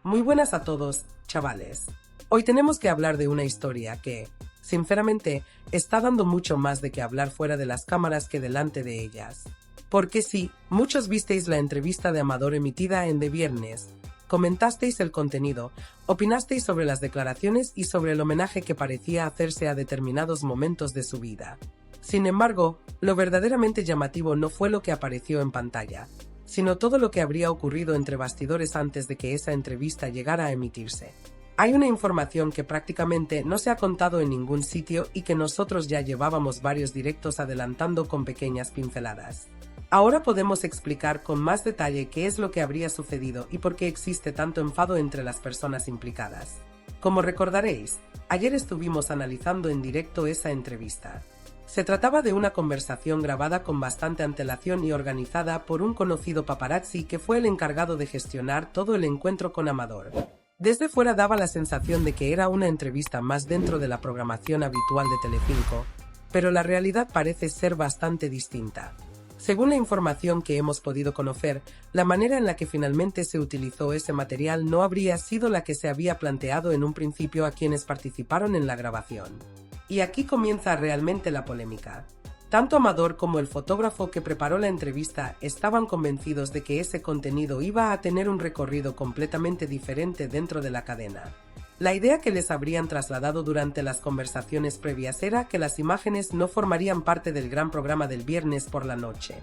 Muy buenas a todos, chavales. Hoy tenemos que hablar de una historia que, sinceramente, está dando mucho más de qué hablar fuera de las cámaras que delante de ellas. Porque sí, muchos visteis la entrevista de Amador emitida en The Viernes, comentasteis el contenido, opinasteis sobre las declaraciones y sobre el homenaje que parecía hacerse a determinados momentos de su vida. Sin embargo, lo verdaderamente llamativo no fue lo que apareció en pantalla, sino todo lo que habría ocurrido entre bastidores antes de que esa entrevista llegara a emitirse. Hay una información que prácticamente no se ha contado en ningún sitio y que nosotros ya llevábamos varios directos adelantando con pequeñas pinceladas. Ahora podemos explicar con más detalle qué es lo que habría sucedido y por qué existe tanto enfado entre las personas implicadas. Como recordaréis, ayer estuvimos analizando en directo esa entrevista. Se trataba de una conversación grabada con bastante antelación y organizada por un conocido paparazzi que fue el encargado de gestionar todo el encuentro con Amador. Desde fuera daba la sensación de que era una entrevista más dentro de la programación habitual de Telecinco, pero la realidad parece ser bastante distinta. Según la información que hemos podido conocer, la manera en la que finalmente se utilizó ese material no habría sido la que se había planteado en un principio a quienes participaron en la grabación. Y aquí comienza realmente la polémica. Tanto Amador como el fotógrafo que preparó la entrevista estaban convencidos de que ese contenido iba a tener un recorrido completamente diferente dentro de la cadena. La idea que les habrían trasladado durante las conversaciones previas era que las imágenes no formarían parte del gran programa del viernes por la noche.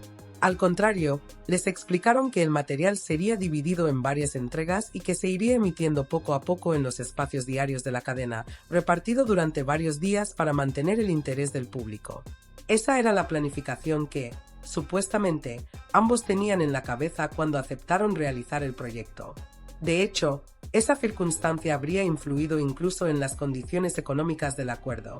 Al contrario, les explicaron que el material sería dividido en varias entregas y que se iría emitiendo poco a poco en los espacios diarios de la cadena, repartido durante varios días para mantener el interés del público. Esa era la planificación que, supuestamente, ambos tenían en la cabeza cuando aceptaron realizar el proyecto. De hecho, esa circunstancia habría influido incluso en las condiciones económicas del acuerdo.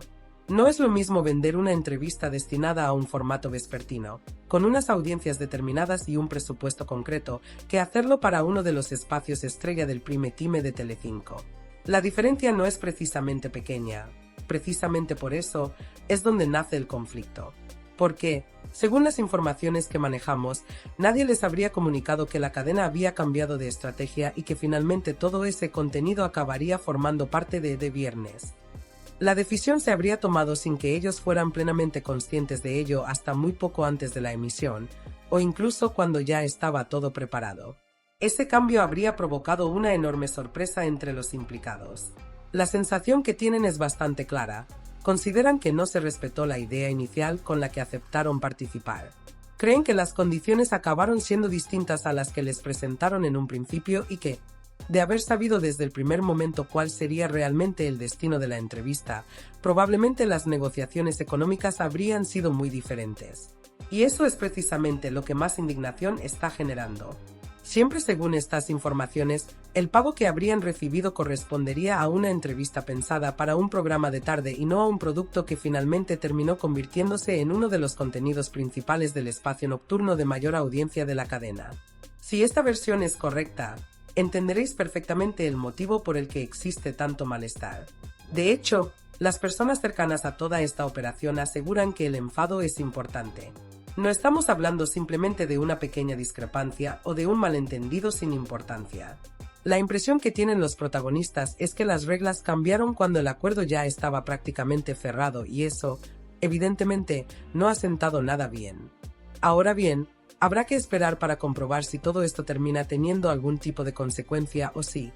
No es lo mismo vender una entrevista destinada a un formato vespertino, con unas audiencias determinadas y un presupuesto concreto, que hacerlo para uno de los espacios estrella del prime time de Telecinco. La diferencia no es precisamente pequeña. Precisamente por eso es donde nace el conflicto. Porque, según las informaciones que manejamos, nadie les habría comunicado que la cadena había cambiado de estrategia y que finalmente todo ese contenido acabaría formando parte de The Viernes. La decisión se habría tomado sin que ellos fueran plenamente conscientes de ello hasta muy poco antes de la emisión, o incluso cuando ya estaba todo preparado. Ese cambio habría provocado una enorme sorpresa entre los implicados. La sensación que tienen es bastante clara. Consideran que no se respetó la idea inicial con la que aceptaron participar. Creen que las condiciones acabaron siendo distintas a las que les presentaron en un principio y que, de haber sabido desde el primer momento cuál sería realmente el destino de la entrevista, probablemente las negociaciones económicas habrían sido muy diferentes. Y eso es precisamente lo que más indignación está generando. Siempre según estas informaciones, el pago que habrían recibido correspondería a una entrevista pensada para un programa de tarde y no a un producto que finalmente terminó convirtiéndose en uno de los contenidos principales del espacio nocturno de mayor audiencia de la cadena. Si esta versión es correcta, entenderéis perfectamente el motivo por el que existe tanto malestar. De hecho, las personas cercanas a toda esta operación aseguran que el enfado es importante. No estamos hablando simplemente de una pequeña discrepancia o de un malentendido sin importancia. La impresión que tienen los protagonistas es que las reglas cambiaron cuando el acuerdo ya estaba prácticamente cerrado y eso, evidentemente, no ha sentado nada bien. Ahora bien, habrá que esperar para comprobar si todo esto termina teniendo algún tipo de consecuencia o si,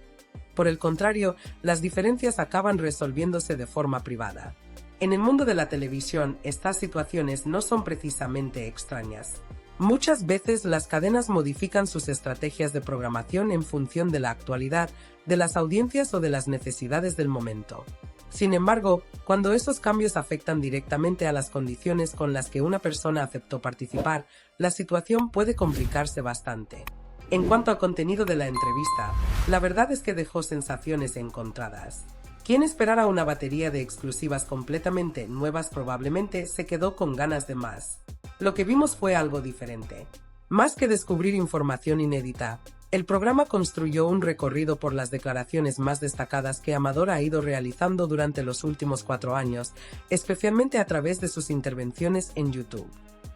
por el contrario, las diferencias acaban resolviéndose de forma privada. En el mundo de la televisión, estas situaciones no son precisamente extrañas. Muchas veces las cadenas modifican sus estrategias de programación en función de la actualidad, de las audiencias o de las necesidades del momento. Sin embargo, cuando esos cambios afectan directamente a las condiciones con las que una persona aceptó participar, la situación puede complicarse bastante. En cuanto al contenido de la entrevista, la verdad es que dejó sensaciones encontradas. Quien esperara una batería de exclusivas completamente nuevas probablemente se quedó con ganas de más. Lo que vimos fue algo diferente. Más que descubrir información inédita, El programa construyó un recorrido por las declaraciones más destacadas que Amador ha ido realizando durante los últimos 4 años, especialmente a través de sus intervenciones en YouTube.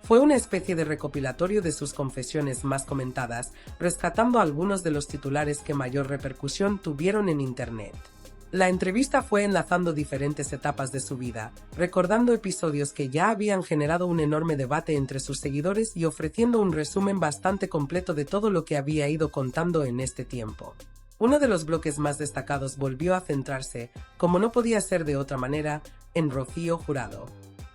Fue una especie de recopilatorio de sus confesiones más comentadas, rescatando algunos de los titulares que mayor repercusión tuvieron en Internet. La entrevista fue enlazando diferentes etapas de su vida, recordando episodios que ya habían generado un enorme debate entre sus seguidores y ofreciendo un resumen bastante completo de todo lo que había ido contando en este tiempo. Uno de los bloques más destacados volvió a centrarse, como no podía ser de otra manera, en Rocío Jurado.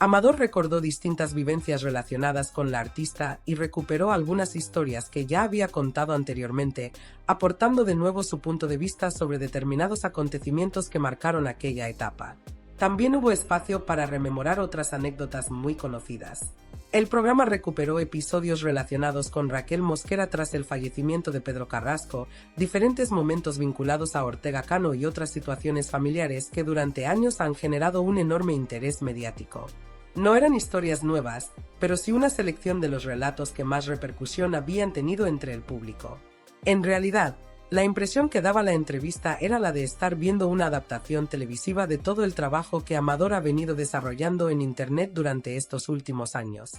Amador recordó distintas vivencias relacionadas con la artista y recuperó algunas historias que ya había contado anteriormente, aportando de nuevo su punto de vista sobre determinados acontecimientos que marcaron aquella etapa. También hubo espacio para rememorar otras anécdotas muy conocidas. El programa recuperó episodios relacionados con Raquel Mosquera tras el fallecimiento de Pedro Carrasco, diferentes momentos vinculados a Ortega Cano y otras situaciones familiares que durante años han generado un enorme interés mediático. No eran historias nuevas, pero sí una selección de los relatos que más repercusión habían tenido entre el público. En realidad, la impresión que daba la entrevista era la de estar viendo una adaptación televisiva de todo el trabajo que Amador ha venido desarrollando en Internet durante estos últimos años.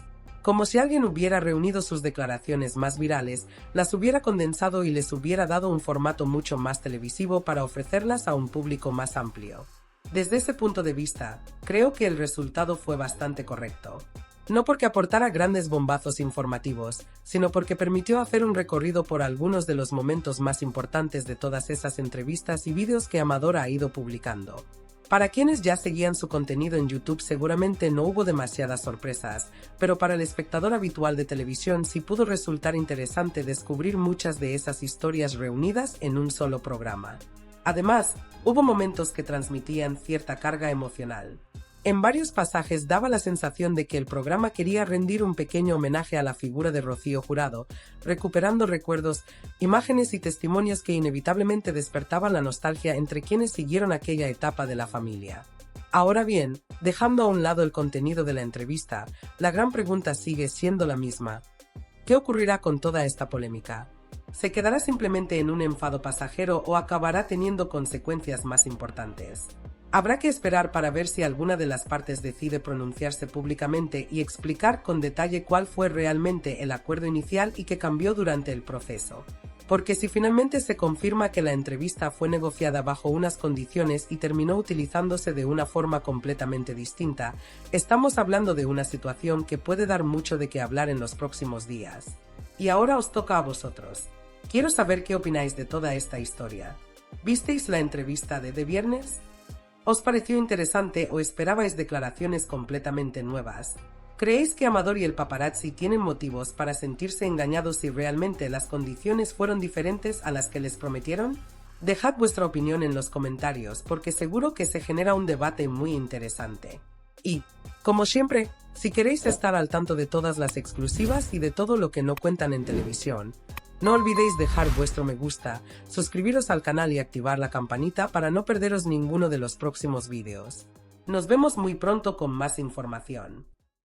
Como si alguien hubiera reunido sus declaraciones más virales, las hubiera condensado y les hubiera dado un formato mucho más televisivo para ofrecerlas a un público más amplio. Desde ese punto de vista, creo que el resultado fue bastante correcto. No porque aportara grandes bombazos informativos, sino porque permitió hacer un recorrido por algunos de los momentos más importantes de todas esas entrevistas y vídeos que Amador ha ido publicando. Para quienes ya seguían su contenido en YouTube seguramente no hubo demasiadas sorpresas, pero para el espectador habitual de televisión sí pudo resultar interesante descubrir muchas de esas historias reunidas en un solo programa. Además, hubo momentos que transmitían cierta carga emocional. En varios pasajes daba la sensación de que el programa quería rendir un pequeño homenaje a la figura de Rocío Jurado, recuperando recuerdos, imágenes y testimonios que inevitablemente despertaban la nostalgia entre quienes siguieron aquella etapa de la familia. Ahora bien, dejando a un lado el contenido de la entrevista, la gran pregunta sigue siendo la misma. ¿Qué ocurrirá con toda esta polémica? ¿Se quedará simplemente en un enfado pasajero o acabará teniendo consecuencias más importantes? Habrá que esperar para ver si alguna de las partes decide pronunciarse públicamente y explicar con detalle cuál fue realmente el acuerdo inicial y qué cambió durante el proceso. Porque si finalmente se confirma que la entrevista fue negociada bajo unas condiciones y terminó utilizándose de una forma completamente distinta, estamos hablando de una situación que puede dar mucho de qué hablar en los próximos días. Y ahora os toca a vosotros. Quiero saber qué opináis de toda esta historia. ¿Visteis la entrevista de viernes? ¿Os pareció interesante o esperabais declaraciones completamente nuevas? ¿Creéis que Amador y el paparazzi tienen motivos para sentirse engañados si realmente las condiciones fueron diferentes a las que les prometieron? Dejad vuestra opinión en los comentarios porque seguro que se genera un debate muy interesante. Y, como siempre, si queréis estar al tanto de todas las exclusivas y de todo lo que no cuentan en televisión, no olvidéis dejar vuestro me gusta, suscribiros al canal y activar la campanita para no perderos ninguno de los próximos vídeos. Nos vemos muy pronto con más información.